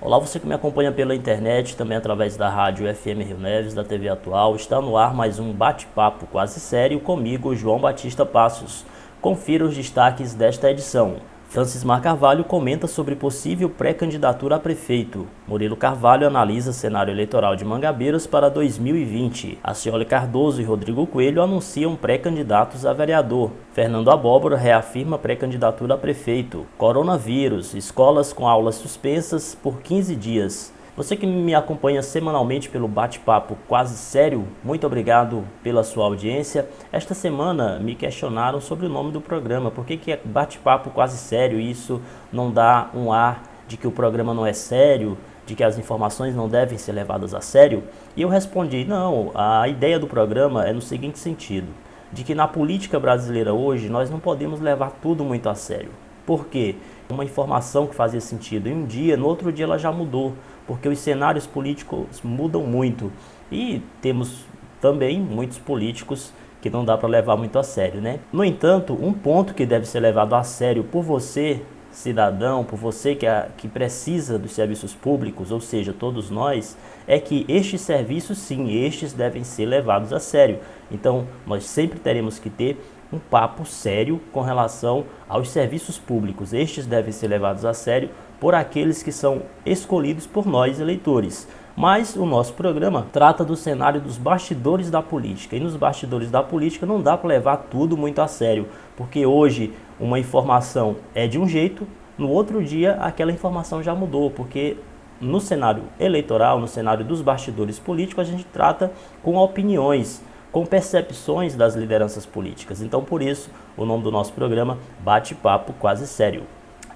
Olá, você que me acompanha pela internet, também através da rádio FM Rio Neves, da TV Atual. Está no ar mais um bate-papo quase sério comigo, João Batista Passos. Confira os destaques desta edição. Francismar Carvalho comenta sobre possível pré-candidatura a prefeito. Murilo Carvalho analisa cenário eleitoral de Mangabeiras para 2020. Acioli Cardoso e Rodrigo Coelho anunciam pré-candidatos a vereador. Fernando Abóbora reafirma pré-candidatura a prefeito. Coronavírus, escolas com aulas suspensas por 15 dias. Você que me acompanha semanalmente pelo bate-papo quase sério, muito obrigado pela sua audiência. Esta semana me questionaram sobre o nome do programa. Por que é bate-papo quase sério? Isso não dá um ar de que o programa não é sério, de que as informações não devem ser levadas a sério? E eu respondi, não, a ideia do programa é no seguinte sentido, de que na política brasileira hoje nós não podemos levar tudo muito a sério. Por quê? Uma informação que fazia sentido em um dia, no outro dia ela já mudou, porque os cenários políticos mudam muito. E temos também muitos políticos que não dá para levar muito a sério, né? No entanto, um ponto que deve ser levado a sério por você, cidadão, por você que precisa dos serviços públicos, ou seja, todos nós, é que estes serviços, sim, estes devem ser levados a sério. Então, nós sempre teremos que ter um papo sério com relação aos serviços públicos. Estes devem ser levados a sério por aqueles que são escolhidos por nós, eleitores. Mas o nosso programa trata do cenário dos bastidores da política. E nos bastidores da política não dá para levar tudo muito a sério, porque hoje uma informação é de um jeito, no outro dia aquela informação já mudou, porque no cenário eleitoral, no cenário dos bastidores políticos, a gente trata com opiniões, com percepções das lideranças políticas. Então, por isso, o nome do nosso programa, Bate-Papo Quase Sério.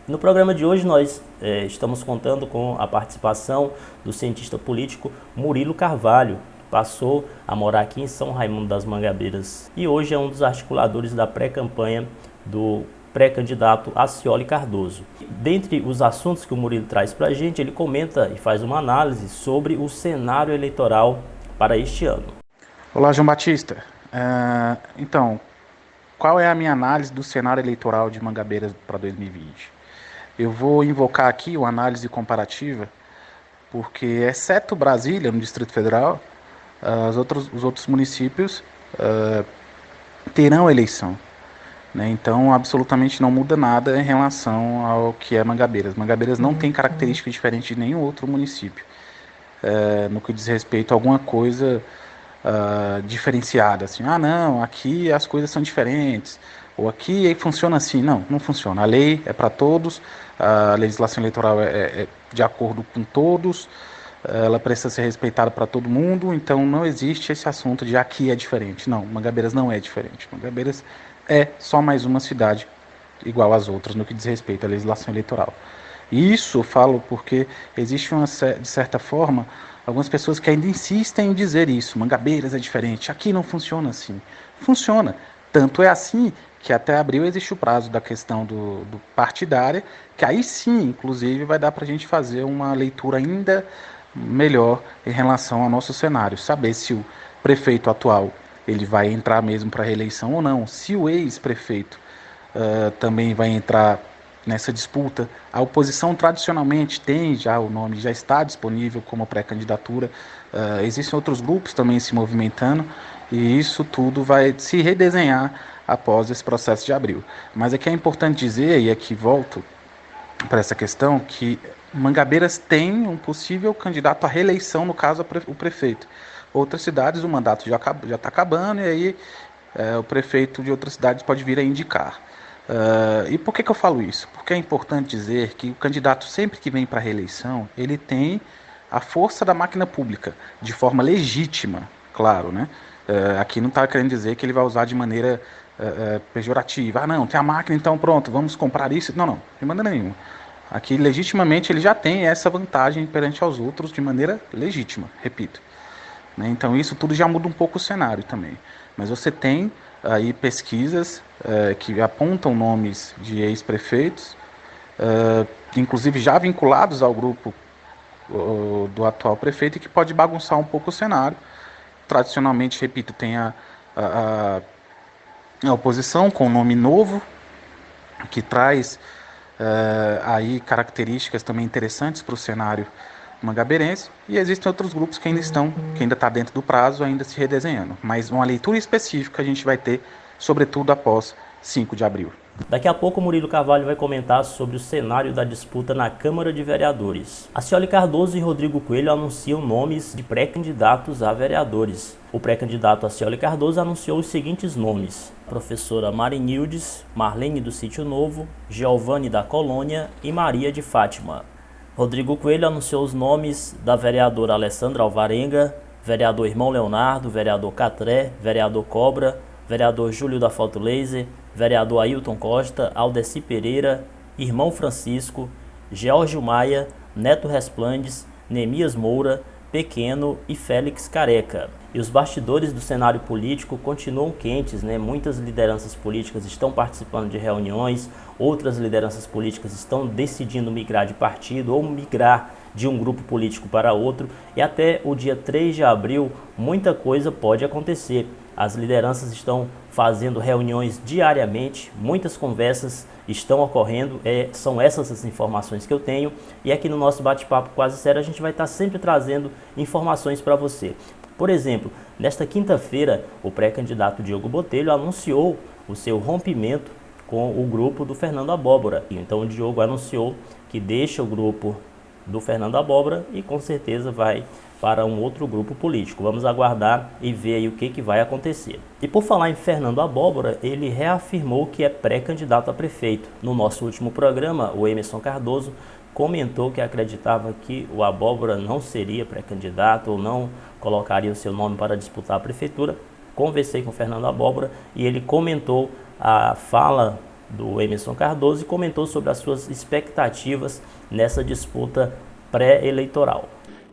No programa de hoje nós estamos contando com a participação do cientista político Murilo Carvalho, que passou a morar aqui em São Raimundo das Mangabeiras e hoje é um dos articuladores da pré-campanha do pré-candidato Acioli Cardoso. Dentre os assuntos que o Murilo traz para a gente, ele comenta e faz uma análise sobre o cenário eleitoral para este ano. Olá, João Batista. Então, qual é a minha análise do cenário eleitoral de Mangabeiras para 2020? Eu vou invocar aqui uma análise comparativa, porque, exceto Brasília, no Distrito Federal, os outros municípios terão eleição, né? Então, absolutamente não muda nada em relação ao que é Mangabeiras. Mangabeiras não tem característica diferente de nenhum outro município, no que diz respeito a alguma coisa diferenciada, assim, não, aqui as coisas são diferentes, ou aqui funciona assim. Não, não funciona. A lei é para todos, a legislação eleitoral é de acordo com todos, ela precisa ser respeitada para todo mundo, então não existe esse assunto de aqui é diferente. Não, Mangabeiras não é diferente. Mangabeiras é só mais uma cidade igual às outras no que diz respeito à legislação eleitoral. E isso eu falo porque existe de certa forma, algumas pessoas que ainda insistem em dizer isso. Mangabeiras é diferente, aqui não funciona assim. Funciona. Tanto é assim que até abril existe o prazo da questão do partidária, que aí sim, inclusive, vai dar para a gente fazer uma leitura ainda melhor em relação ao nosso cenário. Saber se o prefeito atual ele vai entrar mesmo para a reeleição ou não. Se o ex-prefeito também vai entrar nessa disputa. A oposição tradicionalmente tem já o nome, já está disponível como pré-candidatura. Existem outros grupos também se movimentando e isso tudo vai se redesenhar após esse processo de abril. Mas aqui é importante dizer, e aqui volto para essa questão, que Mangabeiras tem um possível candidato à reeleição, no caso o prefeito. Outras cidades o mandato já está acabando e aí o prefeito de outras cidades pode vir a indicar. E por que eu falo isso? Porque é importante dizer que o candidato, sempre que vem para a reeleição, ele tem a força da máquina pública, de forma legítima, claro, né? Aqui não está querendo dizer que ele vai usar de maneira pejorativa. Não, tem a máquina, então pronto, vamos comprar isso. Não, não, de maneira nenhuma. Aqui, legitimamente, ele já tem essa vantagem perante aos outros de maneira legítima, repito. Né? Então isso tudo já muda um pouco o cenário também. Mas você tem aí pesquisas que apontam nomes de ex-prefeitos, inclusive já vinculados ao grupo do atual prefeito, e que pode bagunçar um pouco o cenário. Tradicionalmente, repito, tem a oposição com um nome novo, que traz aí características também interessantes para o cenário mangabeirense, e existem outros grupos que ainda está dentro do prazo, ainda se redesenhando. Mas uma leitura específica a gente vai ter, sobretudo após 5 de abril. Daqui a pouco o Murilo Carvalho vai comentar sobre o cenário da disputa na Câmara de Vereadores. Acioli Cardoso e Rodrigo Coelho anunciam nomes de pré-candidatos a vereadores. O pré-candidato Acioli Cardoso anunciou os seguintes nomes: professora Marinildes, Marlene do Sítio Novo, Giovanni da Colônia e Maria de Fátima. Rodrigo Coelho anunciou os nomes da vereadora Alessandra Alvarenga, vereador Irmão Leonardo, vereador Catré, vereador Cobra, vereador Júlio da Foto Laser, vereador Ailton Costa, Aldeci Pereira, Irmão Francisco, Geórgio Maia, Neto Resplandes, Nemias Moura, Pequeno e Félix Careca. E os bastidores do cenário político continuam quentes, né? Muitas lideranças políticas estão participando de reuniões, outras lideranças políticas estão decidindo migrar de partido ou migrar de um grupo político para outro, e até o dia 3 de abril muita coisa pode acontecer. As lideranças estão fazendo reuniões diariamente, muitas conversas estão ocorrendo, são essas as informações que eu tenho, e aqui no nosso bate-papo quase sério a gente vai estar sempre trazendo informações para você. Por exemplo, nesta quinta-feira, o pré-candidato Diogo Botelho anunciou o seu rompimento com o grupo do Fernando Abóbora. Então o Diogo anunciou que deixa o grupo do Fernando Abóbora e com certeza vai para um outro grupo político. Vamos aguardar e ver aí o que vai acontecer. E por falar em Fernando Abóbora, ele reafirmou que é pré-candidato a prefeito. No nosso último programa, o Emerson Cardoso comentou que acreditava que o Abóbora não seria pré-candidato ou não colocaria o seu nome para disputar a prefeitura. Conversei com o Fernando Abóbora e ele comentou a fala do Emerson Cardoso e comentou sobre as suas expectativas nessa disputa pré-eleitoral.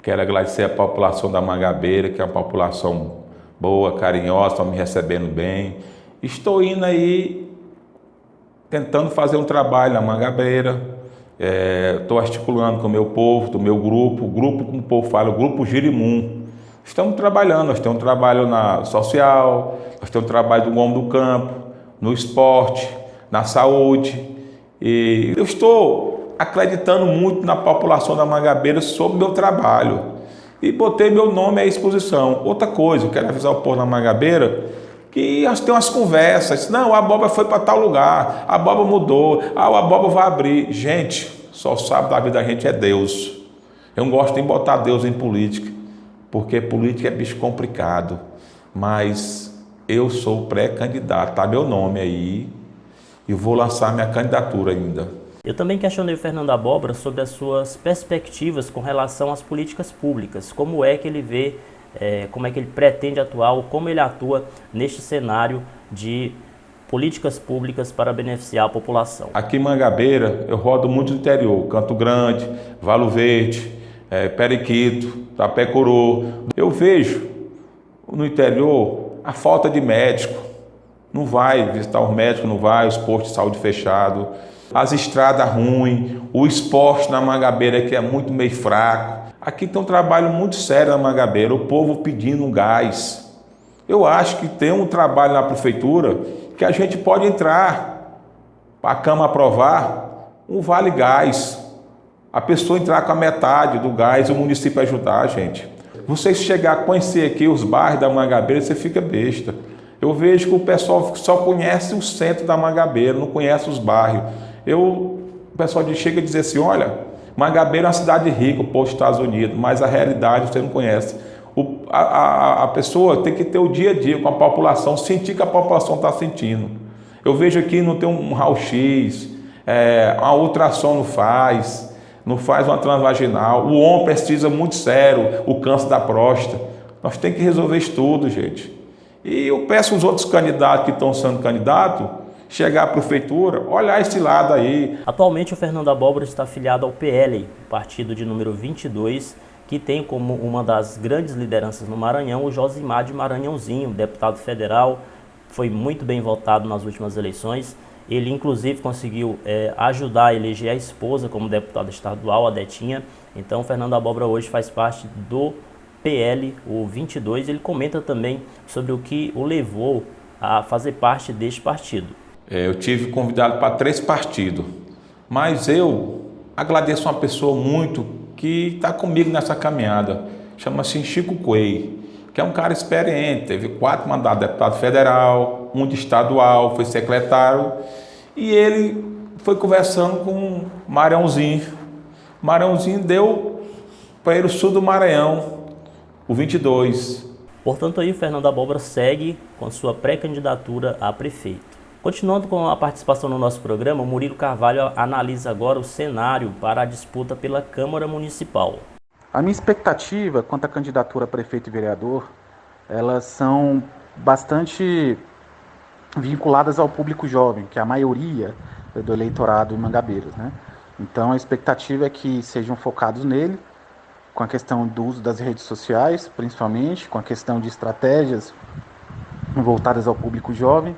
Quero agradecer a população da Mangabeira, que é uma população boa, carinhosa, estão me recebendo bem. Estou indo aí tentando fazer um trabalho na Mangabeira. Estou articulando com o meu povo, do meu grupo, o grupo, como o povo fala, o grupo Girimum. Estamos trabalhando, nós temos um trabalho na social, nós temos um trabalho do homem do campo, no esporte, na saúde. E eu estou acreditando muito na população da Mangabeira sobre o meu trabalho. E botei meu nome à exposição. Outra coisa, eu quero avisar o povo da Mangabeira que nós temos umas conversas. Não, a abóbora foi para tal lugar, a abóbora mudou, a abóbora vai abrir. Gente, só sabe da vida da gente é Deus. Eu não gosto de botar Deus em política, porque política é bicho complicado. Mas eu sou pré-candidato, tá meu nome aí, e vou lançar minha candidatura ainda. Eu também questionei o Fernando Abóbora sobre as suas perspectivas com relação às políticas públicas, como é que ele vê, como é que ele pretende atuar, ou como ele atua neste cenário de políticas públicas para beneficiar a população. Aqui em Mangabeira, eu rodo muito no interior, Canto Grande, Valo Verde, Periquito, Tapé Coroa. Eu vejo no interior a falta de médico, não vai visitar os médicos, não vai, os postos de saúde fechados, as estradas ruins, o esporte na Mangabeira que é muito meio fraco. Aqui tem um trabalho muito sério na Mangabeira, o povo pedindo gás. Eu acho que tem um trabalho na prefeitura que a gente pode entrar, para a Câmara aprovar, um vale gás. A pessoa entrar com a metade do gás e o município ajudar a gente. Você chegar a conhecer aqui os bairros da Mangabeira, você fica besta. Eu vejo que o pessoal só conhece o centro da Mangabeira, não conhece os bairros. O pessoal chega a dizer assim, olha, Mangabeira é uma cidade rica, o povo dos Estados Unidos, mas a realidade você não conhece. A pessoa tem que ter o dia a dia com a população, sentir que a população está sentindo. Eu vejo aqui não tem um raio-x, uma ultrassom não faz uma transvaginal, o homem precisa muito sério, o câncer da próstata. Nós temos que resolver isso tudo, gente. E eu peço aos outros candidatos que estão sendo candidatos, chegar à prefeitura, olhar esse lado aí. Atualmente o Fernando Abóbora está afiliado ao PL, partido de número 22, que tem como uma das grandes lideranças no Maranhão o Josimar de Maranhãozinho, deputado federal, foi muito bem votado nas últimas eleições. Ele inclusive conseguiu ajudar a eleger a esposa como deputada estadual, a Detinha. Então o Fernando Abóbora hoje faz parte do PL, o 22, ele comenta também sobre o que o levou a fazer parte deste partido. Eu tive convidado para 3 partidos, Mas eu agradeço uma pessoa muito que está comigo nessa caminhada. Chama-se Chico Coelho, que é um cara experiente, teve 4 mandatos de deputado federal, 1 de estadual, foi secretário, e ele foi conversando com o Maranhãozinho. O Maranhãozinho deu para ele o sul do Maranhão, o 22. Portanto, aí o Fernando Abóbora segue com sua pré-candidatura a prefeito. Continuando com a participação no nosso programa, o Murilo Carvalho analisa agora o cenário para a disputa pela Câmara Municipal. A minha expectativa quanto à candidatura a prefeito e vereador, elas são bastante vinculadas ao público jovem, que é a maioria do eleitorado em Mangabeiras, né? Então a expectativa é que sejam focados nele, com a questão do uso das redes sociais, principalmente, com a questão de estratégias voltadas ao público jovem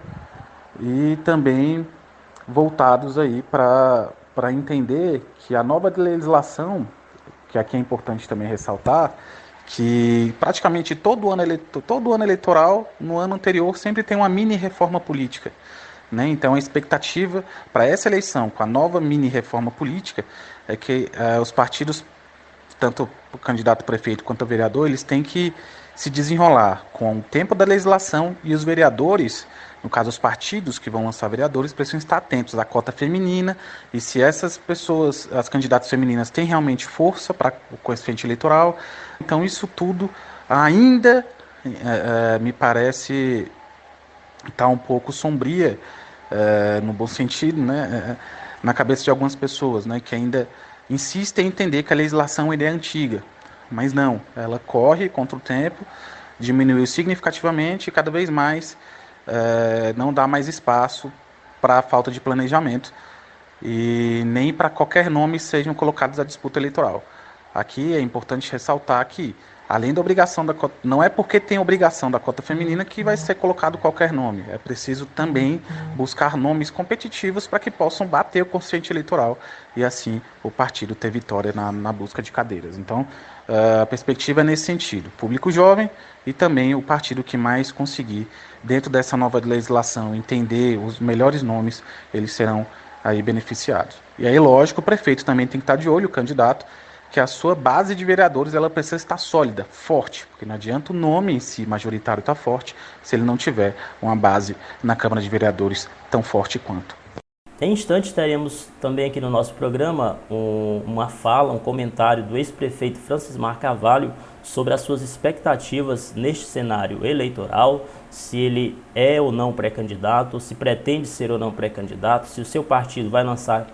e também voltados aí para entender que a nova legislação, que aqui é importante também ressaltar, que praticamente todo ano eleitoral, no ano anterior, sempre tem uma mini reforma política, né? Então a expectativa para essa eleição, com a nova mini reforma política, é que os partidos, tanto o candidato a prefeito quanto o vereador, eles têm que se desenrolar com o tempo da legislação, e os vereadores, no caso os partidos que vão lançar vereadores, precisam estar atentos à cota feminina, e se essas pessoas, as candidatas femininas, têm realmente força para o coeficiente eleitoral. Então isso tudo ainda me parece estar um pouco sombria, no bom sentido, né, na cabeça de algumas pessoas, né, que ainda insistem em entender que a legislação é antiga, mas não, ela corre contra o tempo, diminuiu significativamente e cada vez mais não dá mais espaço para a falta de planejamento e nem para qualquer nome sejam colocados à disputa eleitoral. Aqui é importante ressaltar que, além da obrigação da cota, não é porque tem obrigação da cota feminina que vai ser colocado qualquer nome. É preciso também buscar nomes competitivos para que possam bater o quociente eleitoral e assim o partido ter vitória na busca de cadeiras. Então, a perspectiva é nesse sentido. Público jovem e também o partido que mais conseguir, dentro dessa nova legislação, entender os melhores nomes, eles serão aí beneficiados. E aí, lógico, o prefeito também tem que estar de olho, o candidato, que a sua base de vereadores ela precisa estar sólida, forte, porque não adianta o nome em si majoritário estar forte se ele não tiver uma base na Câmara de Vereadores tão forte quanto. Em instantes teremos também aqui no nosso programa uma fala, um comentário do ex-prefeito Francismar Carvalho sobre as suas expectativas neste cenário eleitoral, se ele é ou não pré-candidato, se pretende ser ou não pré-candidato, se o seu partido vai lançar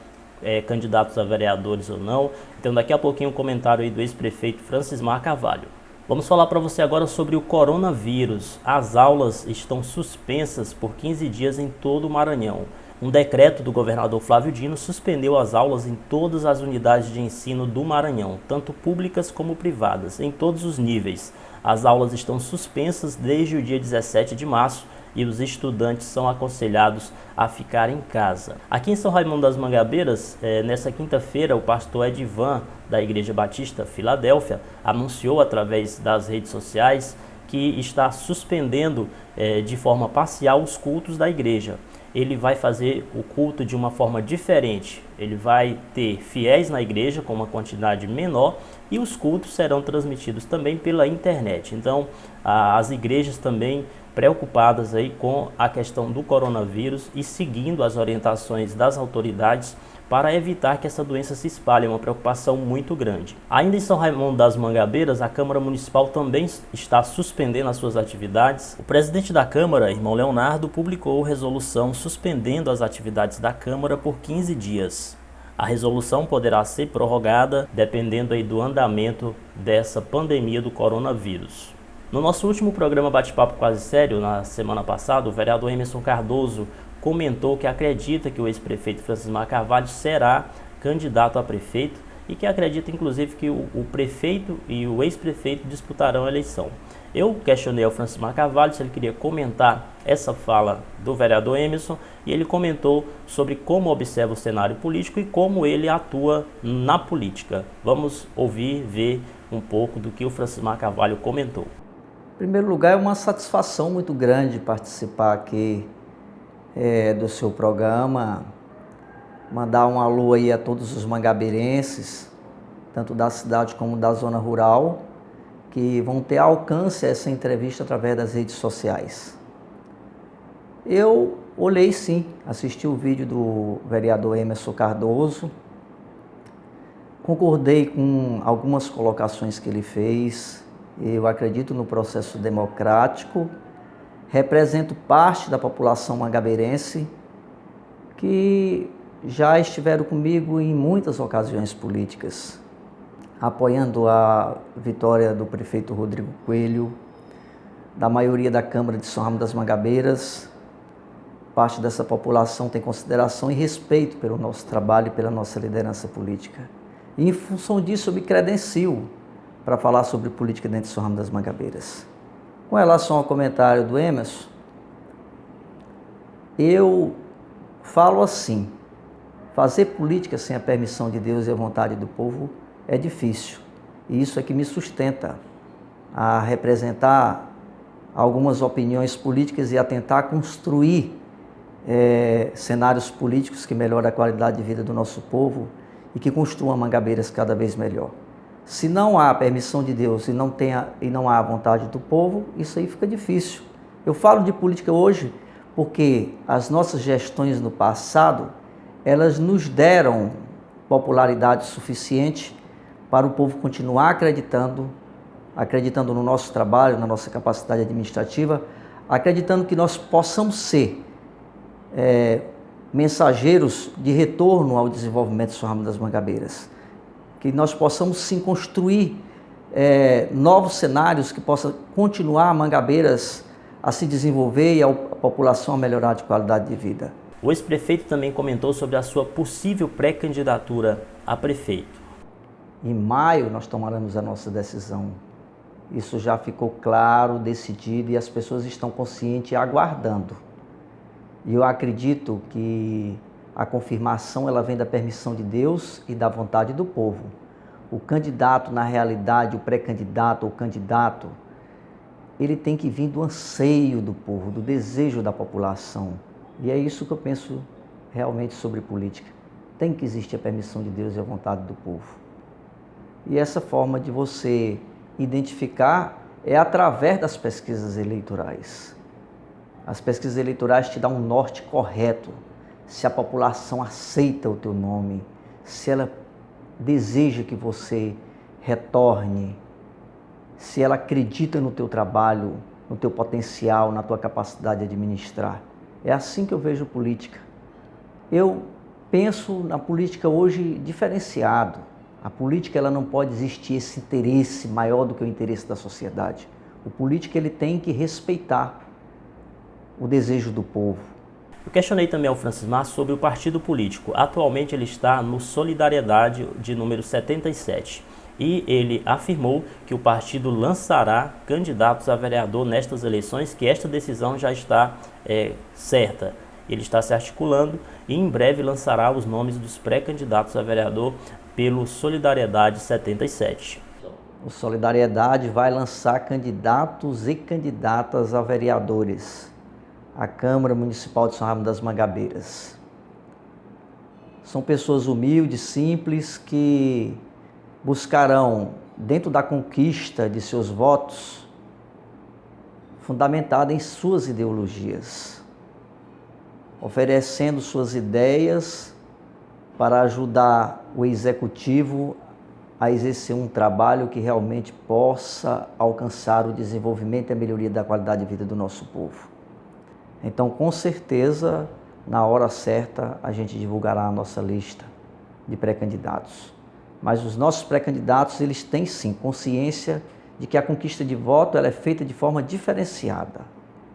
candidatos a vereadores ou não. Então daqui a pouquinho um comentário aí do ex-prefeito Francismar Carvalho. Vamos falar para você agora sobre o coronavírus. As aulas estão suspensas por 15 dias em todo o Maranhão. Um decreto do governador Flávio Dino suspendeu as aulas em todas as unidades de ensino do Maranhão, tanto públicas como privadas, em todos os níveis. As aulas estão suspensas desde o dia 17 de março e os estudantes são aconselhados a ficar em casa. Aqui em São Raimundo das Mangabeiras, nessa quinta-feira, o pastor Edivan, da Igreja Batista Filadélfia, anunciou através das redes sociais que está suspendendo de forma parcial os cultos da igreja. Ele vai fazer o culto de uma forma diferente. Ele vai ter fiéis na igreja com uma quantidade menor e os cultos serão transmitidos também pela internet. Então, as igrejas também preocupadas aí com a questão do coronavírus e seguindo as orientações das autoridades para evitar que essa doença se espalhe, é uma preocupação muito grande. Ainda em São Raimundo das Mangabeiras, a Câmara Municipal também está suspendendo as suas atividades. O presidente da Câmara, irmão Leonardo, publicou resolução suspendendo as atividades da Câmara por 15 dias. A resolução poderá ser prorrogada dependendo aí do andamento dessa pandemia do coronavírus. No nosso último programa Bate-Papo Quase Sério, na semana passada, o vereador Emerson Cardoso comentou que acredita que o ex-prefeito Francismar Carvalho será candidato a prefeito e que acredita, inclusive, que o prefeito e o ex-prefeito disputarão a eleição. Eu questionei ao Francismar Carvalho se ele queria comentar essa fala do vereador Emerson e ele comentou sobre como observa o cenário político e como ele atua na política. Vamos ouvir, ver um pouco do que o Francismar Carvalho comentou. Em primeiro lugar, é uma satisfação muito grande participar aqui do seu programa mandar um alô aí a todos os mangabeirenses, tanto da cidade como da zona rural, que vão ter alcance a essa entrevista através das redes sociais. Eu olhei sim, assisti o vídeo do vereador Emerson Cardoso, concordei com algumas colocações que ele fez. Eu acredito no processo democrático, represento parte da população mangabeirense que já estiveram comigo em muitas ocasiões políticas, apoiando a vitória do prefeito Rodrigo Coelho, da maioria da Câmara de São Ramos das Mangabeiras. Parte dessa população tem consideração e respeito pelo nosso trabalho e pela nossa liderança política. E em função disso eu me credencio para falar sobre política dentro de São Ramos das Mangabeiras. Com relação ao comentário do Emerson, eu falo assim: fazer política sem a permissão de Deus e a vontade do povo é difícil. E isso é que me sustenta a representar algumas opiniões políticas e a tentar construir cenários políticos que melhoram a qualidade de vida do nosso povo e que construam Mangabeiras cada vez melhor. Se não há a permissão de Deus e não há a vontade do povo, isso aí fica difícil. Eu falo de política hoje porque as nossas gestões no passado, elas nos deram popularidade suficiente para o povo continuar acreditando no nosso trabalho, na nossa capacidade administrativa, acreditando que nós possamos ser mensageiros de retorno ao desenvolvimento de São Ramos das Mangabeiras, que nós possamos sim construir novos cenários que possam continuar Mangabeiras a se desenvolver e a população a melhorar de qualidade de vida. O ex-prefeito também comentou sobre a sua possível pré-candidatura a prefeito. Em maio nós tomaremos a nossa decisão. Isso já ficou claro, decidido, e as pessoas estão conscientes e aguardando. E eu acredito que a confirmação ela vem da permissão de Deus e da vontade do povo. O candidato, na realidade, o pré-candidato ou candidato, ele tem que vir do anseio do povo, do desejo da população. E é isso que eu penso realmente sobre política. Tem que existir a permissão de Deus e a vontade do povo. E essa forma de você identificar é através das pesquisas eleitorais. As pesquisas eleitorais te dão um norte correto. Se a população aceita o teu nome, se ela deseja que você retorne, se ela acredita no teu trabalho, no teu potencial, na tua capacidade de administrar. É assim que eu vejo política. Eu penso na política hoje diferenciado. A política ela não pode existir esse interesse maior do que o interesse da sociedade. O político ele tem que respeitar o desejo do povo. Eu questionei também ao Francismar sobre o partido político. Atualmente ele está no Solidariedade de número 77 e ele afirmou que o partido lançará candidatos a vereador nestas eleições, que esta decisão já está certa. Ele está se articulando e em breve lançará os nomes dos pré-candidatos a vereador pelo Solidariedade 77. O Solidariedade vai lançar candidatos e candidatas a vereadores à Câmara Municipal de São Ramos das Mangabeiras. São pessoas humildes, simples, que buscarão, dentro da conquista de seus votos, fundamentada em suas ideologias, oferecendo suas ideias para ajudar o executivo a exercer um trabalho que realmente possa alcançar o desenvolvimento e a melhoria da qualidade de vida do nosso povo. Então, com certeza, na hora certa, a gente divulgará a nossa lista de pré-candidatos. Mas os nossos pré-candidatos, eles têm sim consciência de que a conquista de voto ela é feita de forma diferenciada.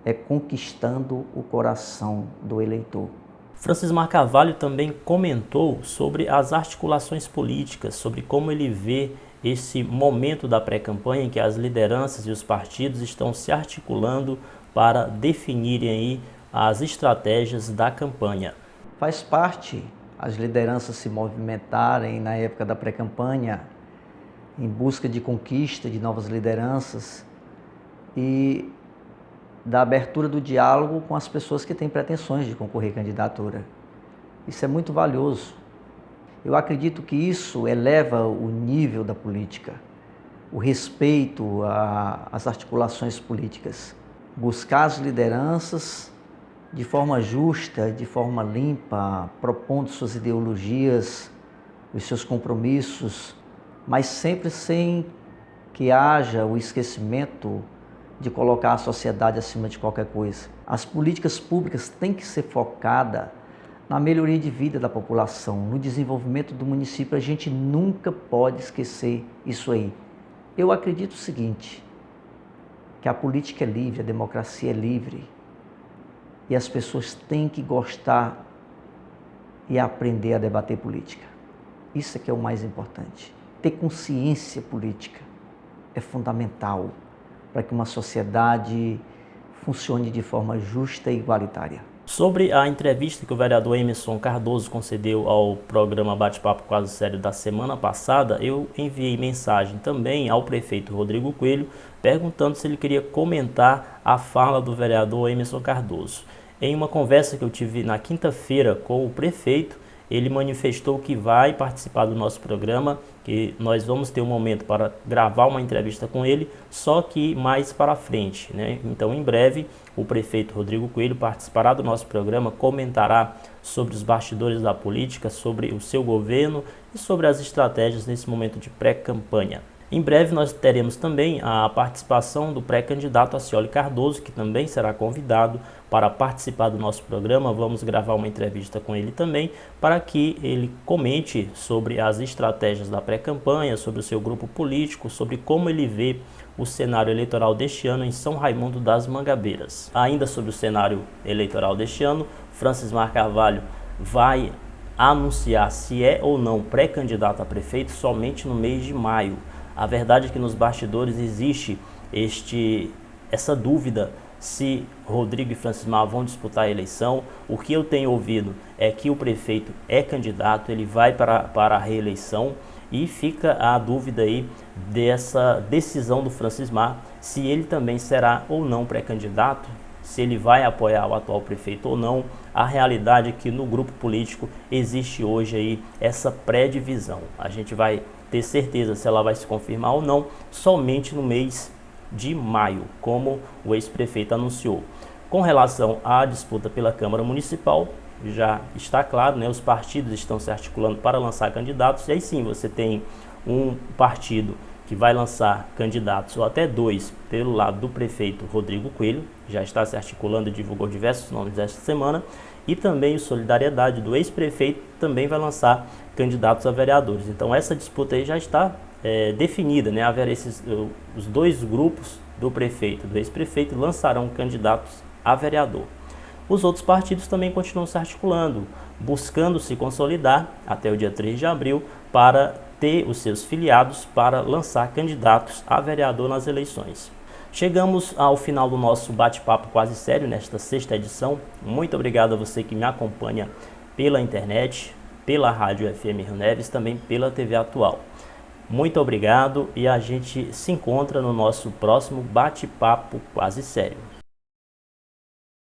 É conquistando o coração do eleitor. Francismar Carvalho também comentou sobre as articulações políticas, sobre como ele vê esse momento da pré-campanha em que as lideranças e os partidos estão se articulando para definirem aí as estratégias da campanha. Faz parte as lideranças se movimentarem na época da pré-campanha em busca de conquista de novas lideranças e da abertura do diálogo com as pessoas que têm pretensões de concorrer à candidatura. Isso é muito valioso. Eu acredito que isso eleva o nível da política, o respeito às articulações políticas. Buscar as lideranças de forma justa, de forma limpa, propondo suas ideologias, os seus compromissos, mas sempre sem que haja o esquecimento de colocar a sociedade acima de qualquer coisa. As políticas públicas têm que ser focadas na melhoria de vida da população, no desenvolvimento do município. A gente nunca pode esquecer isso aí. Eu acredito o seguinte, que a política é livre, a democracia é livre, e as pessoas têm que gostar e aprender a debater política. Isso é que é o mais importante. Ter consciência política é fundamental para que uma sociedade funcione de forma justa e igualitária. Sobre a entrevista que o vereador Emerson Cardoso concedeu ao programa Bate-Papo Quase Sério da semana passada, eu enviei mensagem também ao prefeito Rodrigo Coelho, perguntando se ele queria comentar a fala do vereador Emerson Cardoso. Em uma conversa que eu tive na quinta-feira com o prefeito, ele manifestou que vai participar do nosso programa, que nós vamos ter um momento para gravar uma entrevista com ele, só que mais para frente, né? Então, em breve, o prefeito Rodrigo Coelho participará do nosso programa, comentará sobre os bastidores da política, sobre o seu governo e sobre as estratégias nesse momento de pré-campanha. Em breve nós teremos também a participação do pré-candidato Acioli Cardoso, que também será convidado para participar do nosso programa. Vamos gravar uma entrevista com ele também, para que ele comente sobre as estratégias da pré-campanha, sobre o seu grupo político, sobre como ele vê o cenário eleitoral deste ano em São Raimundo das Mangabeiras. Ainda sobre o cenário eleitoral deste ano, Francismar Carvalho vai anunciar se é ou não pré-candidato a prefeito somente no mês de maio. A verdade é que nos bastidores existe essa dúvida se Rodrigo e Francismar vão disputar a eleição. O que eu tenho ouvido é que o prefeito é candidato, ele vai para a reeleição, e fica a dúvida aí dessa decisão do Francismar, se ele também será ou não pré-candidato, se ele vai apoiar o atual prefeito ou não. A realidade é que no grupo político existe hoje aí essa pré-divisão. A gente vai ter certeza se ela vai se confirmar ou não somente no mês de maio, como o ex-prefeito anunciou. Com relação à disputa pela Câmara Municipal, já está claro, né? Os partidos estão se articulando para lançar candidatos, e aí sim você tem um partido que vai lançar candidatos, ou até dois, pelo lado do prefeito Rodrigo Coelho, já está se articulando e divulgou diversos nomes esta semana, e também o Solidariedade do ex-prefeito também vai lançar candidatos a vereadores. Então essa disputa aí já está definida, né? Os dois grupos do prefeito e do ex-prefeito lançarão candidatos a vereador. Os outros partidos também continuam se articulando, buscando se consolidar até o dia 3 de abril para ter os seus filiados para lançar candidatos a vereador nas eleições. Chegamos ao final do nosso bate-papo quase sério nesta sexta edição. Muito obrigado a você que me acompanha pela internet, pela Rádio FM Rio Neves, também pela TV Atual. Muito obrigado e a gente se encontra no nosso próximo bate-papo quase sério.